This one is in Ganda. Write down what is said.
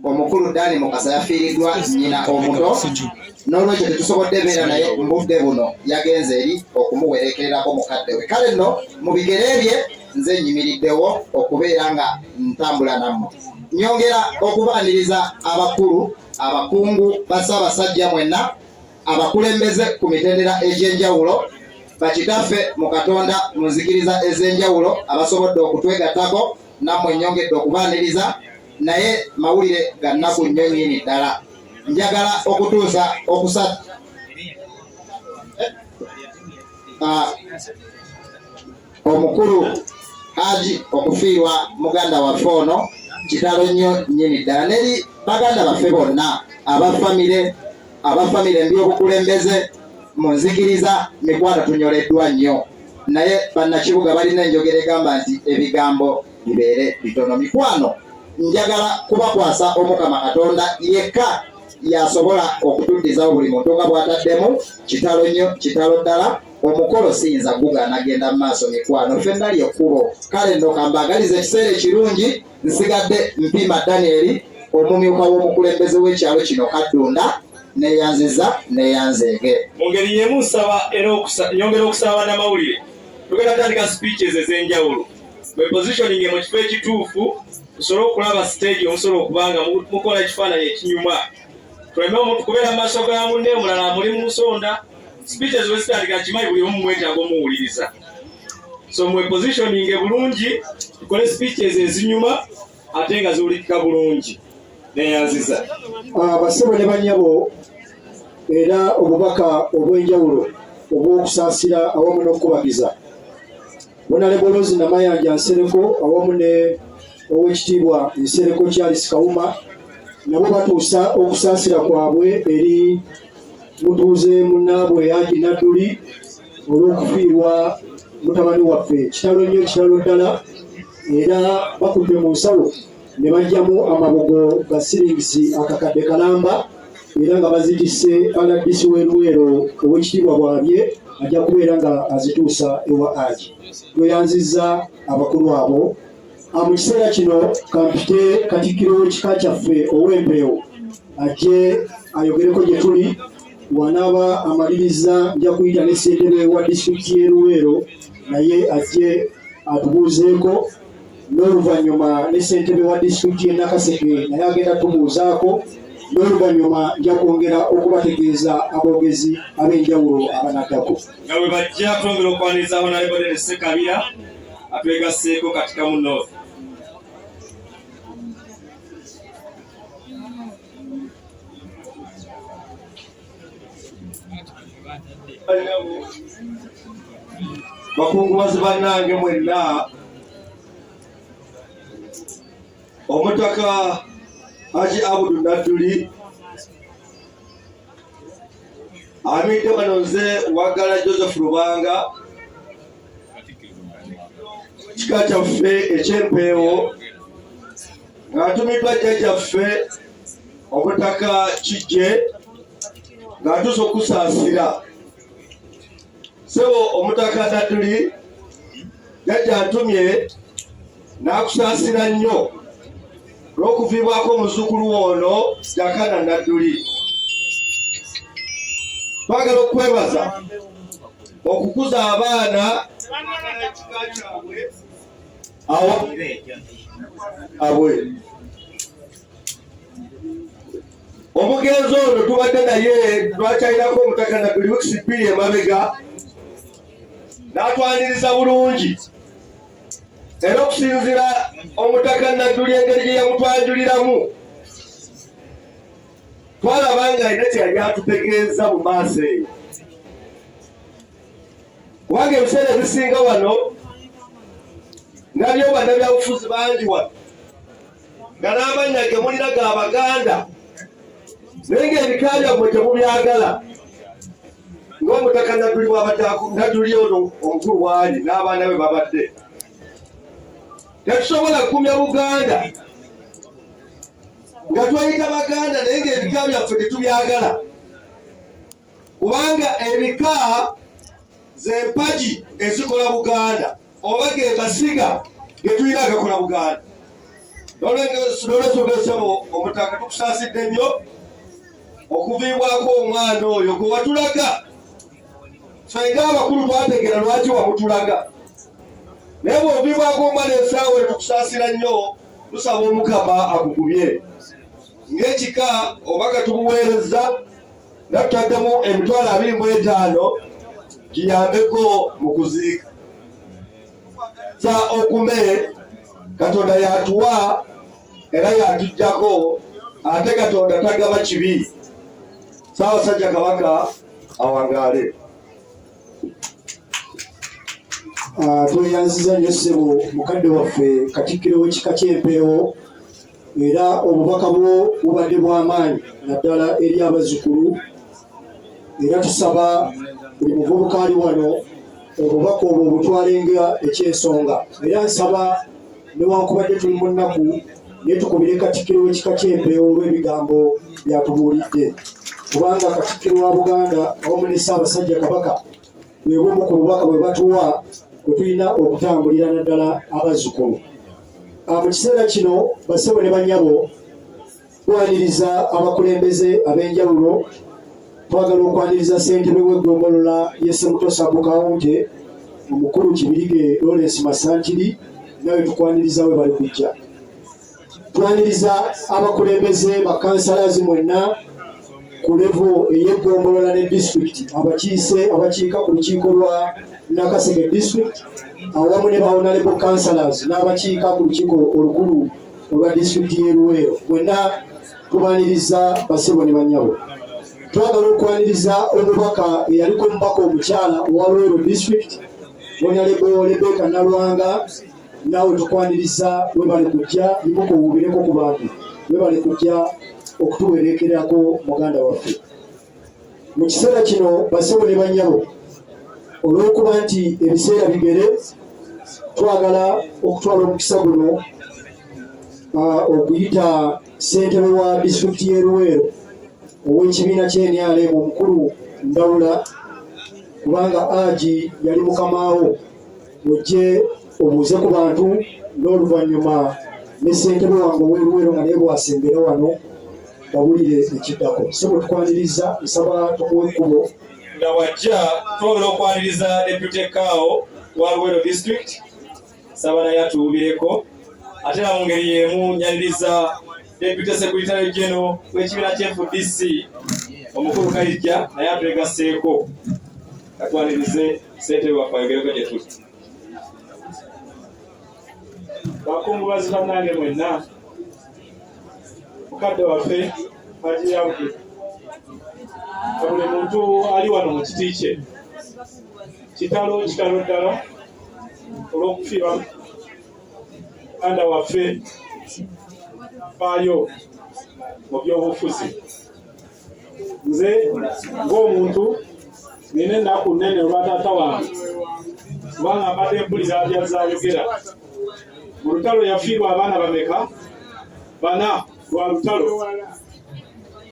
omukulu Dani Mukasa yafiiriddwa nnyina omuto n'olwekyo tetusobodde beera naye mu budde buno yagenze eri okumuwerekererako mukadde we. Kale nno mu bigere bye nze nyimiriddewo okubeera nga ntambula nammwe. Nyongera okubaaniriza abakulu abakungu ba Ssaabasajja mwenna abakulembeze ku mitendera egy'enjawulo bakitaffe mu Katonda mu nzikiriza ez'enjawulo abasobodde okutwegattako nammwe nyongedde okubaaniriza naye mawulire ga nnaku nnyo nnyini ddala. Njagala okutuusa okusatu omukulu Haji okufiirwa muganda waffe ono kitalo nnyo nnyini ddala neri baganda baffe bonna abafamire mbyobukulembeze mu nzikiriza mikwano tunyoleddwa nnyo naye bannakibuga balina enjogera egamba nti ebigambo bibeere bitono. Mikwano njagala kubakwasa Omukama Katonda yekka yasobola okutuddizawo buli muntu nga bw'ataddemu kitalo nnyo kitalo ddala omukolo siyinza gugaana agenda mu maaso. Mikwano ffenna lyekkubo. Kale nno kambaagaliza ekiseera ekirungi nsigadde mpima Daniel omumyuka w'omukulembeze w'ekyalo kino Kaddunda neyanziza neyanzeege. Mu ngeri y'emu nsaba era nyongera okusaba bannamawulire tugenda kutandika speeches ez'enjawulo bwe positioning mu kifo ekituufu tusobole okulaba stage omusobola okubanga mukola ekifaananyi ekinyuma tuleme omuntu kubeera mu maaso ga munne omulala muli mu nsonda. Speeches bwe zitandika kimanyi buli omu mwetaaga omuwuliriza, so mwe positioning bulungi tukole speeches ezinyuma ate nga ziwulikika bulungi. Neyanziza basebo ne bannyabo era obubaka obw'enjawulo obw'okusaasira awamu n'okukubagiza Honorable Namayanja Nsereko awamu ne ow'ekitiibwa Nsereko Charles Kawuma nabo batuusa okusaasira kwabwe eri mutuuze munnaabwe Haji Nadduli olw'okufiirwa mutabani waffe kitalo nnyo kitalo ddala era bakudde mu nsalo ne bajjamu amabugo ga siringisi akakadde kalamba era nga bazitisse RDC w'Eluweero ow'ekitiibwa bwabye ajja kubeera nga azituusa ewa Haji. Tweyanzizza abakulu abo. Mu kiseera kino kampite Katikkiro w'ekika kyaffe ow'Empeewo ajje ayogereko gye tuli wanaaba amaliriza nja kuyita ne ssentebe wa disitulikiti y'Eluweero naye ajje atubuuzeeko n'oluvannyuma ne ssentebe wa disitulikiti y'e Nakaseke naye agenda tumubuuzaako n'oluvannyuma nja kwongera okubategeeza aboogezi ab'enjawulo abanaddako. nga bwe bajja twongera okwaniriza Honorable Ssekabira atwegasseeko katika mu North. Bakungubazi bannange mwenna Omutaka Haji Abudu Nadduli amidde wano nze Waggala Joseph Lubanga kika kyaffe eky'Empeewo ng'atumiddwa jjajjaffe Omutaka Kijje ng'atuuse okusaasira sebo Omutaka Nadduli jjajja antumye n'akusaasira nnyo olw'okuviibwako omuzzukulu ono Jakana Nadduli. Twagala okwebaza okukuza abaana abwe. Omugenzi ono tubadde naye twakyayinako Omutaka Nadduli wiikisi bbiri emabega n'atwaniriza bulungi era okusinziira Omutaka Nadduli engeri gye yamutwanjuliramu twalaba nga alina kyeyali atutegeeza mu maaso eyo kubanga ebiseera ebisinga wano nabyo bannabyabufuzi bangi wano nga n'amannya ge mulina ga Baganda naye ng'ebika byammwe temubyagala ng'Omutaka Nadduli bw'abadde Nadduli ono omukulu waali n'abaana be babadde. Tetusobola kukumya Buganda nga twayita Baganda naye ng'ebika byaffe tetubyagala kubanga ebika z'empagi ezikola Buganda oba ge masiga ge tulina agakola Buganda. nolwesogesebo omutaka tukusaasidde nnyo okuviibwako omwana oyo gwe watulaga ffe ng'abakulu twategeera lwaki wamutulaga naye bw'oviibwako omwana esaawa etukusaasira nnyo tusaba omukama akugubye ng'ekika obaga tumuweereza natutaddemu emitwalo 25 giyambeko mu kuziika sa okume Katonda yatuwa era yatujjako ate Katonda tagaba kibi. Ssaabasajja Kabaka awangaale. Tweyanziza nnyo ssebo mukadde waffe Katikkiro w'ekika ky'Empeewo era obubaka bwo bubadde bw'amaanyi naddala eri abazzukulu era tusaba buli muvubuka ali wano obubaka obwo butwalenga ekyensonga era nsaba newankubadde tuli mu nnaku naye tukubire Katikkiro w'ekika ky'Empeewo olw'ebigambo byatubuulidde kubanga Katikkiro wa Buganda awamu ne Ssaabasajja Kabaka bwe bumu ku bubaka bwe batuwa bwe tulina okutambulira naddala abazzukulu. Mu kiseera kino bassebo ne bannyabo twaniriza abakulembeze ab'enjawulo twagala okwaniriza ssentebe w'eggombolola y'e Semuto Sub-County omukulu Kibirige Lawrence Masantiri nawe tukwaniriza we bali kujja. Twaniriza abakulembeze bakansalazi mwenna ku levo ey'eggombolola ne disitulikiti abakiise abakiika ku lukiiko lwa Nakaseke district awamu ne honorable councillors n'abakiika ku lukiiko olukulu olwa disitulikiti y'e Luweero mwenna tubaniriza bassebo ne bannyabo. Twagala okwaniriza omubaka eyaliko omubaka omukyala owa Luweero district honorable Rebecca Nalwanga naawe tukwaniriza we bali kujja limuko wubireko ku bantu we bali kujja okutuwerekerako muganda waffe. Mu kiseera kino bassebo ne bannyabo olw'okuba nti ebiseera bigere twagala okutwala omukisa guno okuyita ssentebe wa disitulikiti y'e Luweero ow'ekibiina ky'NRM omukulu Ndawula kubanga Agi yali mukamaawo ojje obuuze ku bantu n'oluvannyuma ne ssentebe wange ow'e Luweero nga naye bw'asembera wano wabulire ekiddako. Sebo tukwaniriza nsaba tukuwe ekkubo nga wajja twagala okwaniriza Deputy Kao wa Luweero district saba naye atuwubireko ate era mu ngeri y'emu nyaniriza Deputy Secretary General w'ekibiina ky'FDC omukulu Kayijja naye atwegasseeko katwanirize ssentebe waffe ayogereko gye tuli. Bakungubazi bannange mwenna mukadde waffe Haji buli muntu ali wano mu kiti kye kitalo ddala olw'okufiirwa muganda waffe faayo mu by'obufuzi. Nze ng'omuntu nina ennaku nnene olwa taata wange kubanga mbadde mpulira byazayogera. Mu lutalo yafiirwa abaana bameka? 4 lwa lutalo